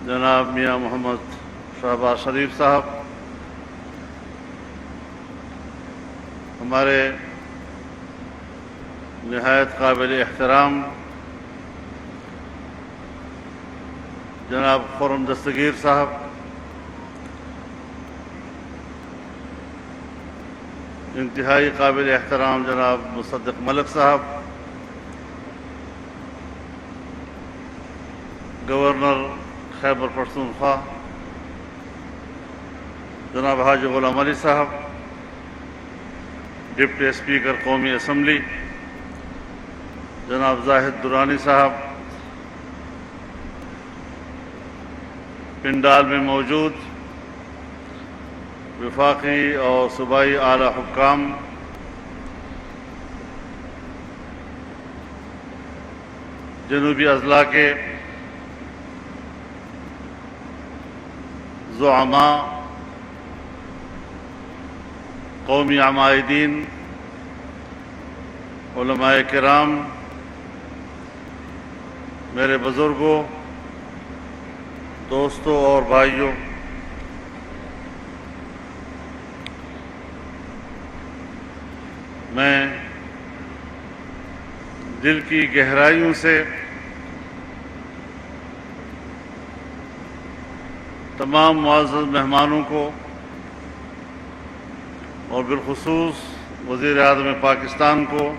جناب میاں محمد شہباز شریف صاحب، ہمارے نہایت قابل احترام جناب خرم دستگیر صاحب، انتہائی قابل احترام جناب مصدق ملک صاحب، گورنر خیبر پختونخوا جناب حاجی غلام علی صاحب، ڈپٹی اسپیکر قومی اسمبلی جناب زاہد درانی صاحب، پنڈال میں موجود وفاقی اور صوبائی اعلیٰ حکام، جنوبی اضلاع کے زعماء، قومی عمائدین، علماء کرام، میرے بزرگوں، دوستوں اور بھائیوں، میں دل کی گہرائیوں سے تمام معزز مہمانوں کو اور بالخصوص وزیر اعظم پاکستان کو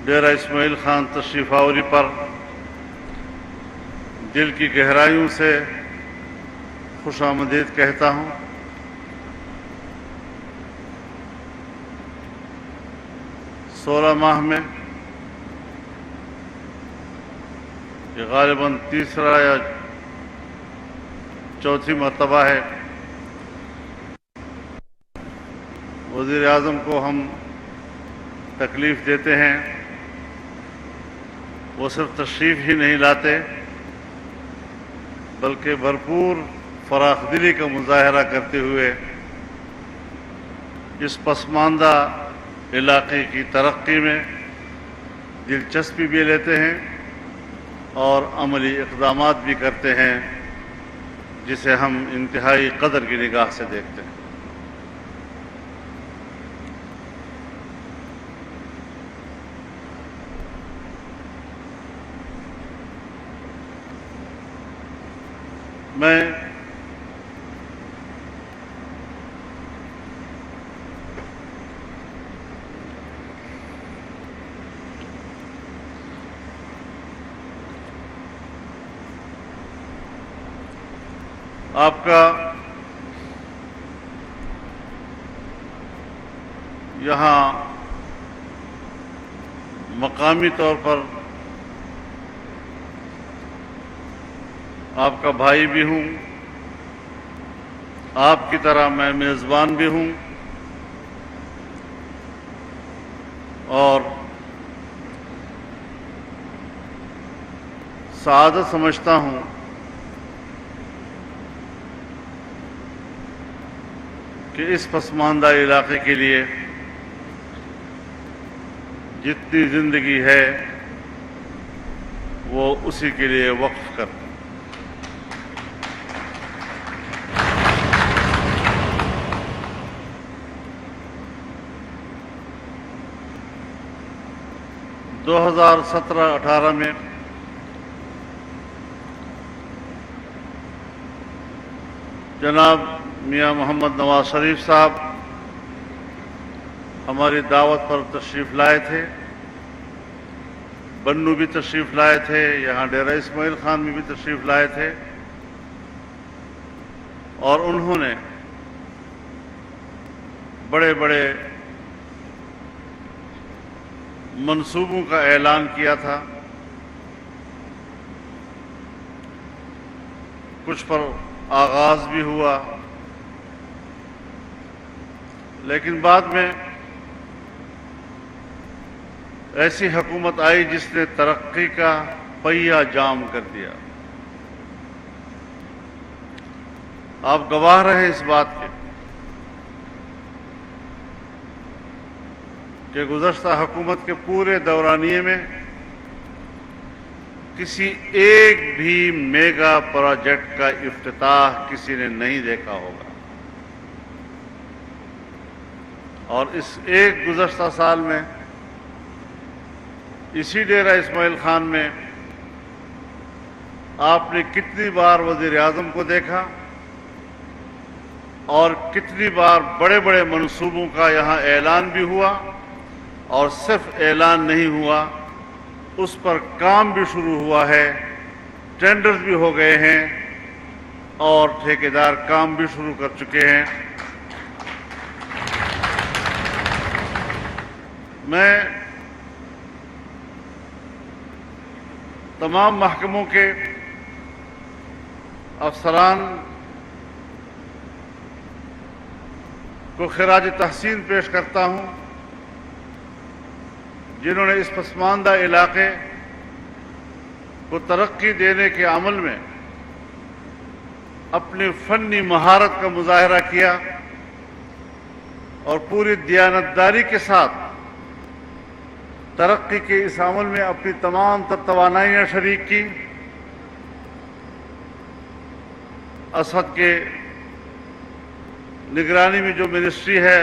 ڈیرہ اسماعیل خان تشریف آوری پر دل کی گہرائیوں سے خوش آمدید کہتا ہوں۔ 16 ماہ میں یہ غالباً تیسرا یا چوتھی مرتبہ ہے وزیر اعظم کو ہم تکلیف دیتے ہیں، وہ صرف تشریف ہی نہیں لاتے بلکہ بھرپور فراخ دلی کا مظاہرہ کرتے ہوئے اس پسماندہ علاقے کی ترقی میں دلچسپی بھی لیتے ہیں اور عملی اقدامات بھی کرتے ہیں، جسے ہم انتہائی قدر کی نگاہ سے دیکھتے ہیں۔ میں آپ کا یہاں مقامی طور پر آپ کا بھائی بھی ہوں، آپ کی طرح میں میزبان بھی ہوں، اور سعادت سمجھتا ہوں کہ اس پسماندہ علاقے کے لیے جتنی زندگی ہے وہ اسی کے لیے وقف کر 2017-18 میں جناب میاں محمد نواز شریف صاحب ہماری دعوت پر تشریف لائے تھے، بنو بھی تشریف لائے تھے، یہاں ڈیرہ اسماعیل خان میں بھی تشریف لائے تھے، اور انہوں نے بڑے بڑے منصوبوں کا اعلان کیا تھا، کچھ پر آغاز بھی ہوا، لیکن بعد میں ایسی حکومت آئی جس نے ترقی کا پہیہ جام کر دیا۔ آپ گواہ رہے اس بات کے کہ گزشتہ حکومت کے پورے دورانیے میں کسی ایک بھی میگا پروجیکٹ کا افتتاح کسی نے نہیں دیکھا ہوگا، اور اس ایک گزشتہ سال میں اسی ڈیرہ اسماعیل خان میں آپ نے کتنی بار وزیر اعظم کو دیکھا اور کتنی بار بڑے بڑے منصوبوں کا یہاں اعلان بھی ہوا، اور صرف اعلان نہیں ہوا، اس پر کام بھی شروع ہوا ہے، ٹینڈرز بھی ہو گئے ہیں اور ٹھیکیدار کام بھی شروع کر چکے ہیں۔ میں تمام محکموں کے افسران کو خراج تحسین پیش کرتا ہوں، جنہوں نے اس پسماندہ علاقے کو ترقی دینے کے عمل میں اپنی فنی مہارت کا مظاہرہ کیا اور پوری دیانتداری کے ساتھ ترقی کے اس عمل میں اپنی تمام توانائیاں شریک کی۔ اسد کے نگرانی میں جو منسٹری ہے،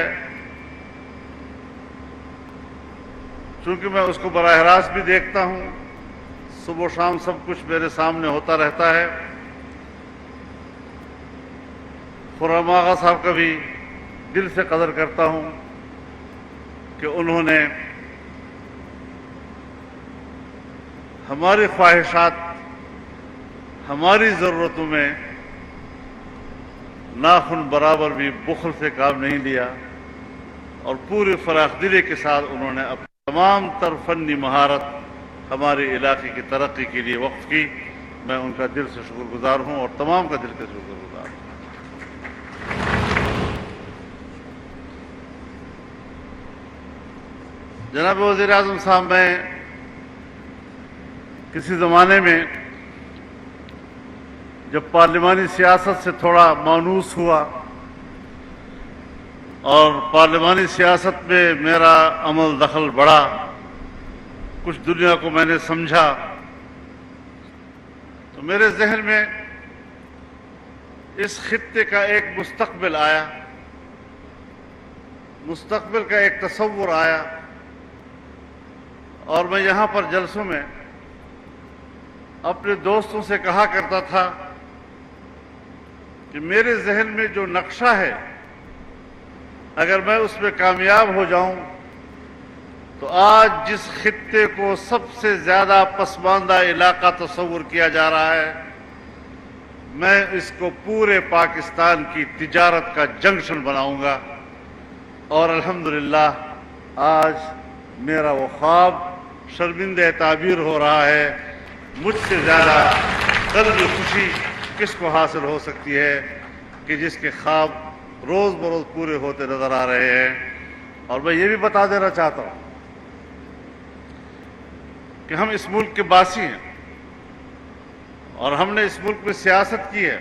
چونکہ میں اس کو براہ راست بھی دیکھتا ہوں، صبح و شام سب کچھ میرے سامنے ہوتا رہتا ہے، خرم آغا صاحب کا بھی دل سے قدر کرتا ہوں کہ انہوں نے ہماری خواہشات، ہماری ضرورتوں میں ناخن برابر بھی بخل سے کام نہیں لیا، اور پوری فراخ دلی کے ساتھ انہوں نے اپنی تمام تر فنی مہارت ہمارے علاقے کی ترقی کے لیے وقف کی۔ میں ان کا دل سے شکر گزار ہوں اور تمام کا دل سے شکر گزار ہوں۔ جناب وزیر اعظم صاحب، میں کسی زمانے میں جب پارلیمانی سیاست سے تھوڑا مانوس ہوا اور پارلیمانی سیاست میں میرا عمل دخل بڑھا، کچھ دنیا کو میں نے سمجھا، تو میرے ذہن میں اس خطے کا ایک مستقبل آیا، مستقبل کا ایک تصور آیا، اور میں یہاں پر جلسوں میں اپنے دوستوں سے کہا کرتا تھا کہ میرے ذہن میں جو نقشہ ہے، اگر میں اس میں کامیاب ہو جاؤں تو آج جس خطے کو سب سے زیادہ پسماندہ علاقہ تصور کیا جا رہا ہے، میں اس کو پورے پاکستان کی تجارت کا جنکشن بناؤں گا، اور الحمدللہ آج میرا وہ خواب شرمندہ تعبیر ہو رہا ہے۔ مجھ سے زیادہ قلبی خوشی کس کو حاصل ہو سکتی ہے کہ جس کے خواب روز بروز پورے ہوتے نظر آ رہے ہیں۔ اور میں یہ بھی بتا دینا چاہتا ہوں کہ ہم اس ملک کے باسی ہیں، اور ہم نے اس ملک میں سیاست کی ہے،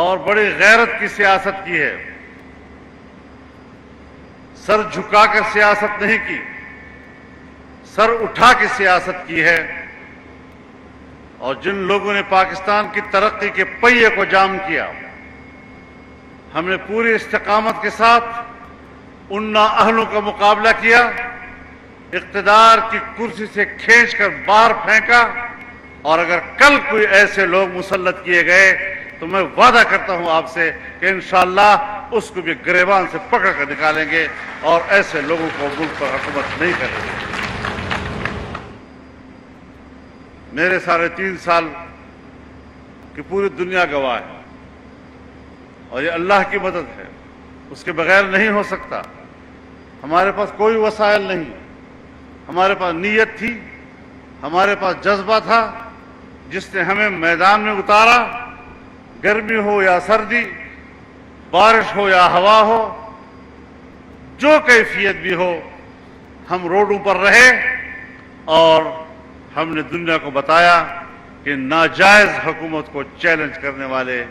اور بڑی غیرت کی سیاست کی ہے، سر جھکا کر سیاست نہیں کی، سر اٹھا کے سیاست کی ہے۔ اور جن لوگوں نے پاکستان کی ترقی کے پہیے کو جام کیا، ہم نے پوری استقامت کے ساتھ ان نااہلوں کا مقابلہ کیا، اقتدار کی کرسی سے کھینچ کر باہر پھینکا، اور اگر کل کوئی ایسے لوگ مسلط کیے گئے تو میں وعدہ کرتا ہوں آپ سے کہ انشاءاللہ اس کو بھی گریبان سے پکڑ کر نکالیں گے، اور ایسے لوگوں کو ملک پر حکومت نہیں کریں گے۔ میرے 3.5 سال کی پوری دنیا گواہ ہے، اور یہ اللہ کی مدد ہے، اس کے بغیر نہیں ہو سکتا۔ ہمارے پاس کوئی وسائل نہیں، ہمارے پاس نیت تھی، ہمارے پاس جذبہ تھا، جس نے ہمیں میدان میں اتارا، گرمی ہو یا سردی، بارش ہو یا ہوا ہو، جو کیفیت بھی ہو، ہم روڈوں پر رہے، اور ہم نے دنیا کو بتایا کہ ناجائز حکومت کو چیلنج کرنے والے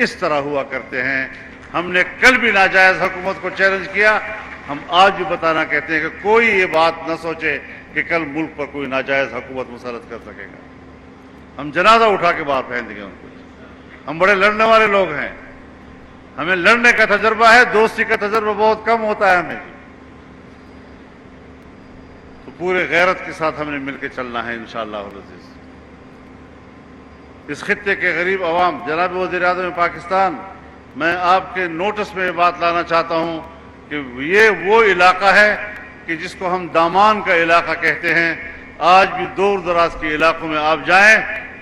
اس طرح ہوا کرتے ہیں۔ ہم نے کل بھی ناجائز حکومت کو چیلنج کیا، ہم آج بھی بتانا کہتے ہیں کہ کوئی یہ بات نہ سوچے کہ کہ کل ملک پر کوئی ناجائز حکومت مسلط کر سکے گا۔ ہم جنازہ اٹھا کے باہر پھینک دیں گے ان کو۔ ہم بڑے لڑنے والے لوگ ہیں، ہمیں لڑنے کا تجربہ ہے، دوستی کا تجربہ بہت کم ہوتا ہے ہمیں، تو پورے غیرت کے ساتھ ہم نے مل کے چلنا ہے انشاءاللہ العزیز۔ اس خطے کے غریب عوام، جناب وزیر اعظم پاکستان، میں آپ کے نوٹس میں یہ بات لانا چاہتا ہوں کہ یہ وہ علاقہ ہے کہ جس کو ہم دامان کا علاقہ کہتے ہیں۔ آج بھی دور دراز کے علاقوں میں آپ جائیں،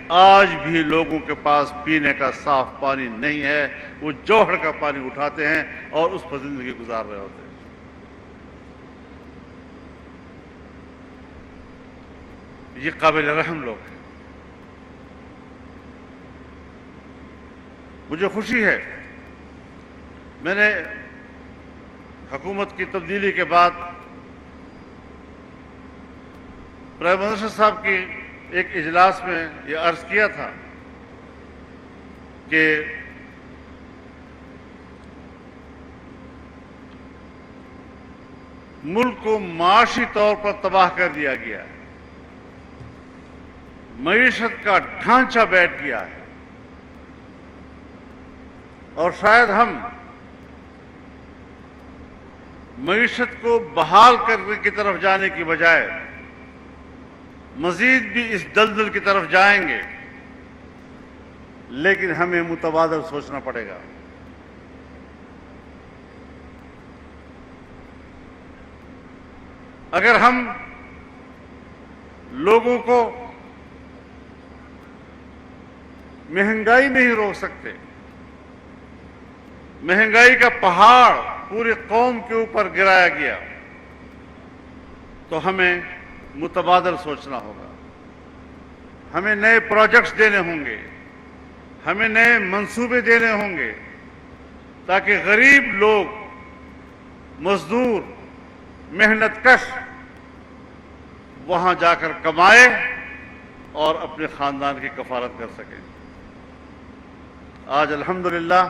آج بھی لوگوں کے پاس پینے کا صاف پانی نہیں ہے، وہ جوہر کا پانی اٹھاتے ہیں اور اس پر زندگی گزار رہے ہوتے ہیں۔ یہ قابل رحم لوگ ہیں۔ مجھے خوشی ہے، میں نے حکومت کی تبدیلی کے بعد پرائم منسٹر صاحب کی ایک اجلاس میں یہ عرض کیا تھا کہ ملک کو معاشی طور پر تباہ کر دیا گیا ہے، معیشت کا ڈھانچہ بیٹھ گیا ہے، اور شاید ہم معیشت کو بحال کرنے کی طرف جانے کی بجائے مزید بھی اس دلدل کی طرف جائیں گے، لیکن ہمیں متبادل سوچنا پڑے گا۔ اگر ہم لوگوں کو مہنگائی نہیں روک سکتے، مہنگائی کا پہاڑ پوری قوم کے اوپر گرایا گیا، تو ہمیں متبادل سوچنا ہوگا، ہمیں نئے پروجیکٹس دینے ہوں گے، ہمیں نئے منصوبے دینے ہوں گے، تاکہ غریب لوگ، مزدور، محنت کش وہاں جا کر کمائے اور اپنے خاندان کی کفالت کر سکیں۔ آج الحمدللہ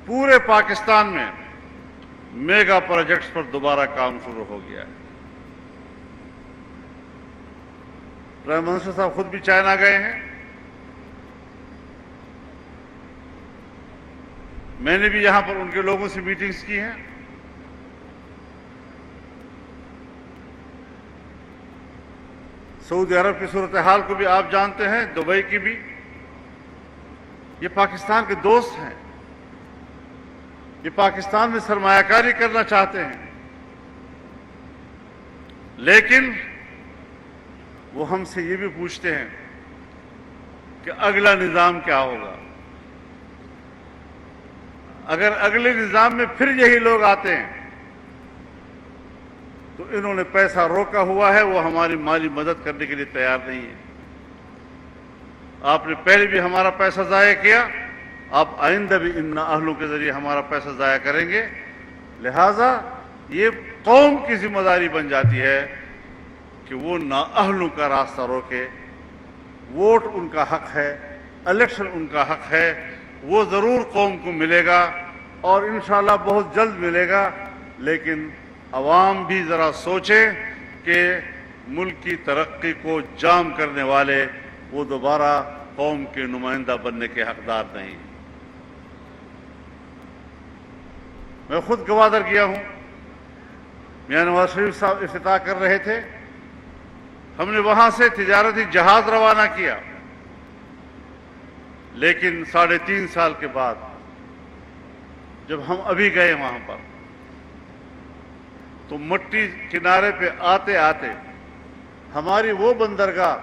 پورے پاکستان میں میگا پروجیکٹس پر دوبارہ کام شروع ہو گیا ہے۔ پرائم منسٹر صاحب خود بھی چائنا گئے ہیں، میں نے بھی یہاں پر ان کے لوگوں سے میٹنگز کی ہیں۔ سعودی عرب کی صورتحال کو بھی آپ جانتے ہیں، دبئی کی بھی، یہ پاکستان کے دوست ہیں، یہ پاکستان میں سرمایہ کاری کرنا چاہتے ہیں، لیکن وہ ہم سے یہ بھی پوچھتے ہیں کہ اگلا نظام کیا ہوگا۔ اگر اگلے نظام میں پھر یہی لوگ آتے ہیں تو انہوں نے پیسہ روکا ہوا ہے، وہ ہماری مالی مدد کرنے کے لیے تیار نہیں ہے۔ آپ نے پہلے بھی ہمارا پیسہ ضائع کیا، آپ آئندہ بھی ان نااہلوں کے ذریعے ہمارا پیسہ ضائع کریں گے، لہٰذا یہ قوم کی ذمہ داری بن جاتی ہے کہ وہ نااہلوں کا راستہ روکے۔ ووٹ ان کا حق ہے، الیکشن ان کا حق ہے، وہ ضرور قوم کو ملے گا اور انشاءاللہ بہت جلد ملے گا، لیکن عوام بھی ذرا سوچیں کہ ملک کی ترقی کو جام کرنے والے وہ دوبارہ قوم کے نمائندہ بننے کے حقدار نہیں۔ میں خود گوادر گیا ہوں، میاں نواز شریف صاحب افتتاح کر رہے تھے، ہم نے وہاں سے تجارتی جہاز روانہ کیا، لیکن 3.5 سال کے بعد جب ہم ابھی گئے وہاں پر تو مٹی کنارے پہ آتے آتے ہماری وہ بندرگاہ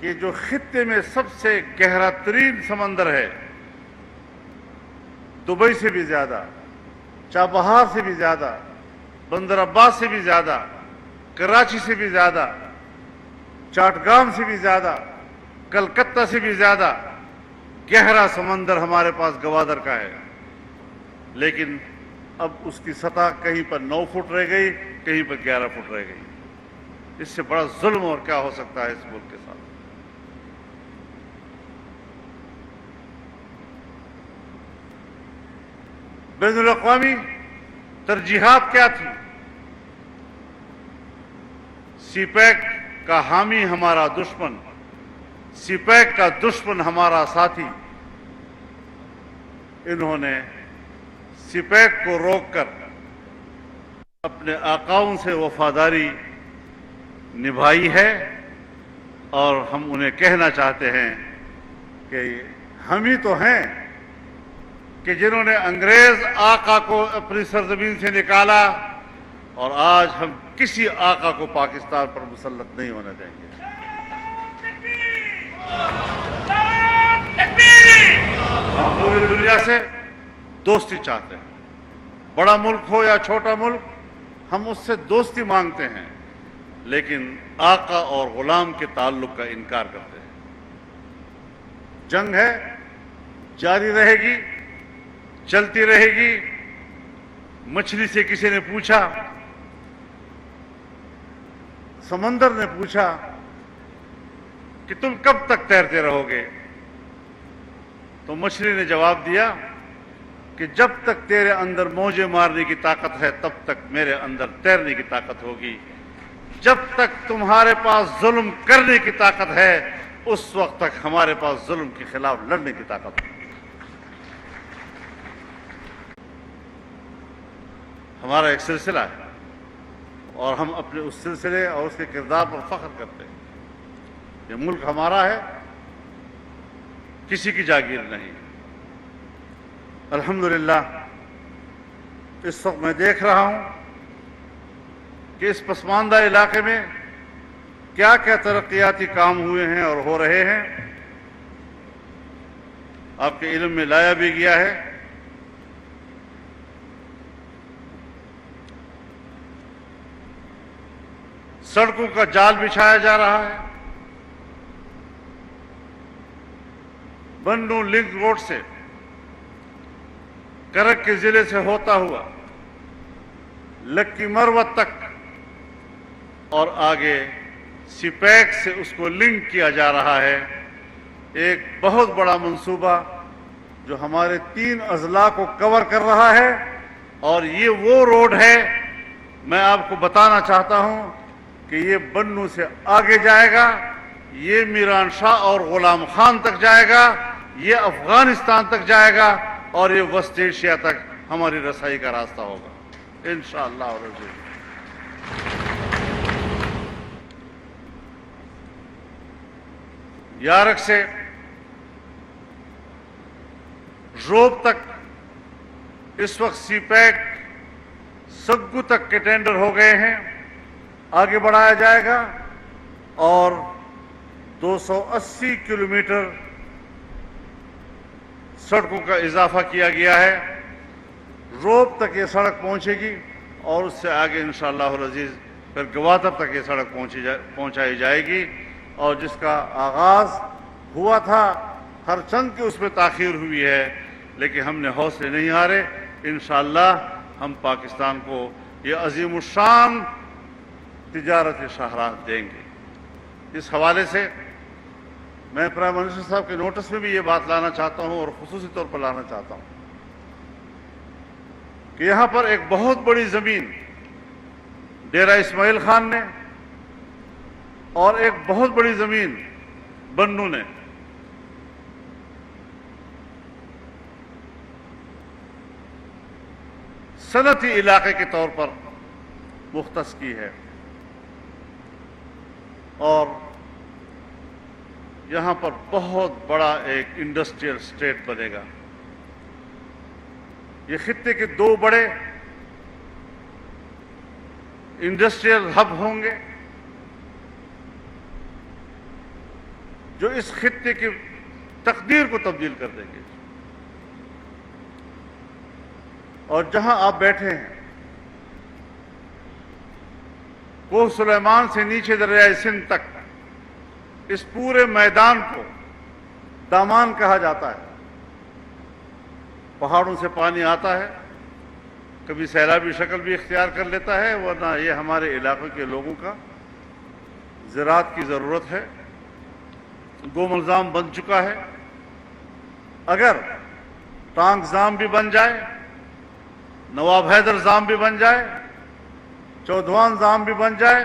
کہ جو خطے میں سب سے گہرا ترین سمندر ہے، دبئی سے بھی زیادہ، چابہار سے بھی زیادہ، بندر عباس سے بھی زیادہ، کراچی سے بھی زیادہ، چاٹگام سے بھی زیادہ، کلکتہ سے بھی زیادہ گہرا سمندر ہمارے پاس گوادر کا ہے، لیکن اب اس کی سطح کہیں پر 9 فٹ رہ گئی، کہیں پر 11 فٹ رہ گئی۔ اس سے بڑا ظلم اور کیا ہو سکتا ہے اس ملک کے ساتھ؟ بین الاقوامی ترجیحات کیا تھی؟ سی پیک کا حامی ہمارا دشمن، سی پیک کا دشمن ہمارا ساتھی، انہوں نے سی پیک کو روک کر اپنے آقاؤں سے وفاداری نبھائی ہے، اور ہم انہیں کہنا چاہتے ہیں کہ ہم ہی تو ہیں کہ جنہوں نے انگریز آقا کو اپنی سرزمین سے نکالا، اور آج ہم کسی آقا کو پاکستان پر مسلط نہیں ہونا دیں گے۔ ہم پوری دنیا سے دوستی چاہتے ہیں، بڑا ملک ہو یا چھوٹا ملک، ہم اس سے دوستی مانگتے ہیں، لیکن آقا اور غلام کے تعلق کا انکار کرتے ہیں۔ جنگ ہے، جاری رہے گی، چلتی رہے گی۔ مچھلی سے کسی نے پوچھا، سمندر نے پوچھا کہ تم کب تک تیرتے رہو گے؟ تو مچھلی نے جواب دیا کہ جب تک تیرے اندر موجیں مارنے کی طاقت ہے تب تک میرے اندر تیرنے کی طاقت ہوگی، جب تک تمہارے پاس ظلم کرنے کی طاقت ہے اس وقت تک ہمارے پاس ظلم کے خلاف لڑنے کی طاقت ہے۔ ہمارا ایک سلسلہ ہے، اور ہم اپنے اس سلسلے اور اس کے کردار پر فخر کرتے ہیں۔ یہ ملک ہمارا ہے، کسی کی جاگیر نہیں۔ الحمدللہ اس وقت میں دیکھ رہا ہوں کہ اس پسماندہ علاقے میں کیا کیا ترقیاتی کام ہوئے ہیں اور ہو رہے ہیں، آپ کے علم میں لایا بھی گیا ہے۔ سڑکوں کا جال بچھایا جا رہا ہے۔ بنوں لنک روڈ سے کرک کے ضلع سے ہوتا ہوا لکی مروت تک اور آگے سی پیک سے اس کو لنک کیا جا رہا ہے۔ ایک بہت بڑا منصوبہ جو ہمارے 3 اضلاع کو کور کر رہا ہے، اور یہ وہ روڈ ہے، میں آپ کو بتانا چاہتا ہوں کہ یہ بنوں سے آگے جائے گا، یہ میران شاہ اور غلام خان تک جائے گا، یہ افغانستان تک جائے گا، اور یہ وسط ایشیا تک ہماری رسائی کا راستہ ہوگا انشاءاللہ العزیز۔ یارک سے روب تک اس وقت سی پیک سگو تک کے ٹینڈر ہو گئے ہیں، آگے بڑھایا جائے گا، اور 280 کلومیٹر سڑکوں کا اضافہ کیا گیا ہے۔ روب تک یہ سڑک پہنچے گی، اور اس سے آگے انشاءاللہ العزیز پھر گوادر تک یہ سڑک پہنچائی جائے گی، اور جس کا آغاز ہوا تھا، ہر چند کی اس میں تاخیر ہوئی ہے، لیکن ہم نے حوصلے نہیں ہارے۔ انشاءاللہ ہم پاکستان کو یہ عظیم الشان تجارت شاہراہ دیں گے۔ اس حوالے سے میں پرائم منسٹر صاحب کے نوٹس میں بھی یہ بات لانا چاہتا ہوں، اور خصوصی طور پر لانا چاہتا ہوں کہ یہاں پر ایک بہت بڑی زمین ڈیرہ اسماعیل خان نے، اور ایک بہت بڑی زمین بنوں نے صنعتی علاقے کے طور پر مختص کی ہے، اور یہاں پر بہت بڑا ایک انڈسٹریل اسٹیٹ بنے گا۔ یہ خطے کے 2 بڑے انڈسٹریل ہب ہوں گے جو اس خطے کی تقدیر کو تبدیل کر دیں گے۔ اور جہاں آپ بیٹھے ہیں، کوہ سلیمان سے نیچے دریائے سندھ تک، اس پورے میدان کو دامان کہا جاتا ہے۔ پہاڑوں سے پانی آتا ہے، کبھی سیلابی شکل بھی اختیار کر لیتا ہے، ورنہ یہ ہمارے علاقے کے لوگوں کا زراعت کی ضرورت ہے۔ گوملزام بن چکا ہے، اگر ٹانک زام بھی بن جائے، نواب حیدر زام بھی بن جائے، چودھوان زام بھی بن جائے،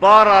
12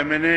MNA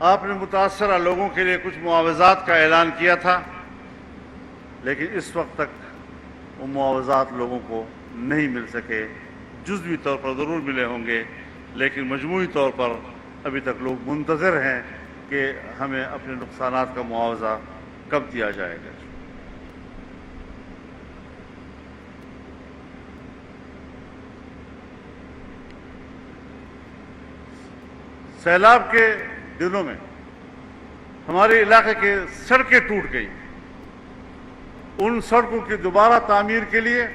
آپ نے متاثرہ لوگوں کے لیے کچھ معاوضات کا اعلان کیا تھا، لیکن اس وقت تک وہ معاوضات لوگوں کو نہیں مل سکے۔ جزوی طور پر ضرور ملے ہوں گے، لیکن مجموعی طور پر ابھی تک لوگ منتظر ہیں کہ ہمیں اپنے نقصانات کا معاوضہ کب دیا جائے گا۔ سیلاب کے دنوں میں ہمارے علاقے کے سڑکیں ٹوٹ گئی۔ ان سڑکوں کی دوبارہ تعمیر کے لیے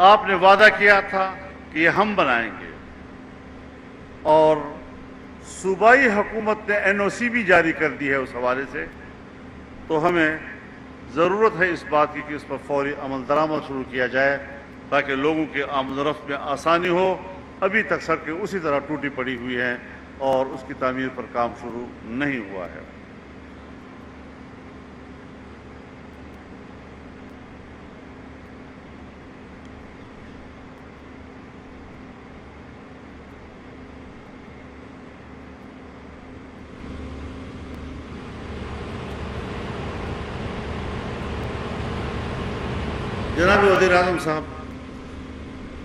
آپ نے وعدہ کیا تھا کہ یہ ہم بنائیں گے، اور صوبائی حکومت نے NOC بھی جاری کر دی ہے اس حوالے سے۔ تو ہمیں ضرورت ہے اس بات کی کہ اس پر فوری عمل درآمد شروع کیا جائے تاکہ لوگوں کے آمد و رفت میں آسانی ہو۔ ابھی تک سڑکیں اسی طرح ٹوٹی پڑی ہوئی ہیں اور اس کی تعمیر پر کام شروع نہیں ہوا ہے۔ جناب وزیر اعظم صاحب،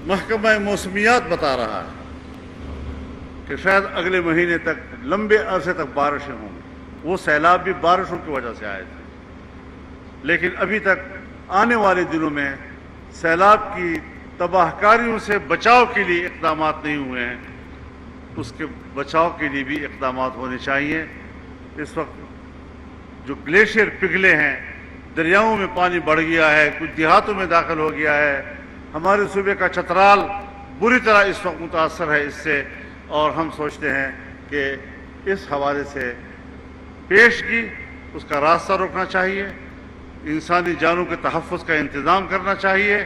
محکمہ موسمیات بتا رہا ہے کہ شاید اگلے مہینے تک لمبے عرصے تک بارشیں ہوں گی۔ وہ سیلاب بھی بارشوں کی وجہ سے آئے تھے، لیکن ابھی تک آنے والے دنوں میں سیلاب کی تباہ کاریوں سے بچاؤ کے لیے اقدامات نہیں ہوئے ہیں۔ اس کے بچاؤ کے لیے بھی اقدامات ہونے چاہیے۔ اس وقت جو گلیشیئر پگھلے ہیں، دریاؤں میں پانی بڑھ گیا ہے، کچھ دیہاتوں میں داخل ہو گیا ہے۔ ہمارے صوبے کا چترال بری طرح اس وقت متاثر ہے اس سے، اور ہم سوچتے ہیں کہ اس حوالے سے پیشگی اس کا راستہ روکنا چاہیے، انسانی جانوں کے تحفظ کا انتظام کرنا چاہیے،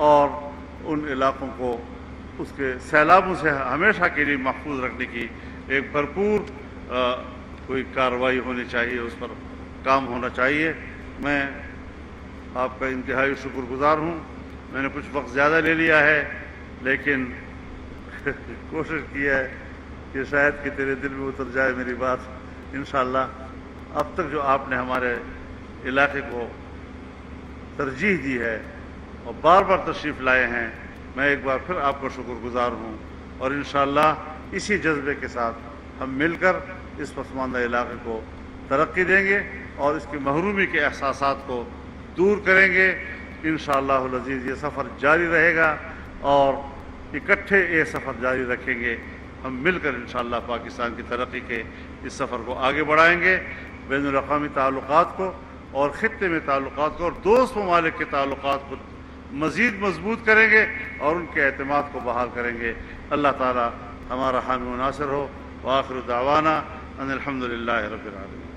اور ان علاقوں کو اس کے سیلابوں سے ہمیشہ کے لیے محفوظ رکھنے کی ایک بھرپور کوئی کارروائی ہونی چاہیے، اس پر کام ہونا چاہیے۔ میں آپ کا انتہائی شکر گزار ہوں۔ میں نے کچھ وقت زیادہ لے لیا ہے، لیکن کوشش کی ہے کہ شاید کہ تیرے دل میں اتر جائے میری بات۔ انشاءاللہ اب تک جو آپ نے ہمارے علاقے کو ترجیح دی ہے اور بار بار تشریف لائے ہیں، میں ایک بار پھر آپ کا شکر گزار ہوں، اور انشاءاللہ اسی جذبے کے ساتھ ہم مل کر اس پسماندہ علاقے کو ترقی دیں گے اور اس کی محرومی کے احساسات کو دور کریں گے۔ انشاءاللہ العزیز یہ سفر جاری رہے گا، اور اکٹھے یہ سفر جاری رکھیں گے۔ ہم مل کر انشاءاللہ پاکستان کی ترقی کے اس سفر کو آگے بڑھائیں گے، بین الاقوامی تعلقات کو اور خطے میں تعلقات کو اور دوست ممالک کے تعلقات کو مزید مضبوط کریں گے اور ان کے اعتماد کو بحال کریں گے۔ اللہ تعالی ہمارا حامی و ناصر ہو۔ وآخر دعوانا ان الحمد للہ رب العالمین۔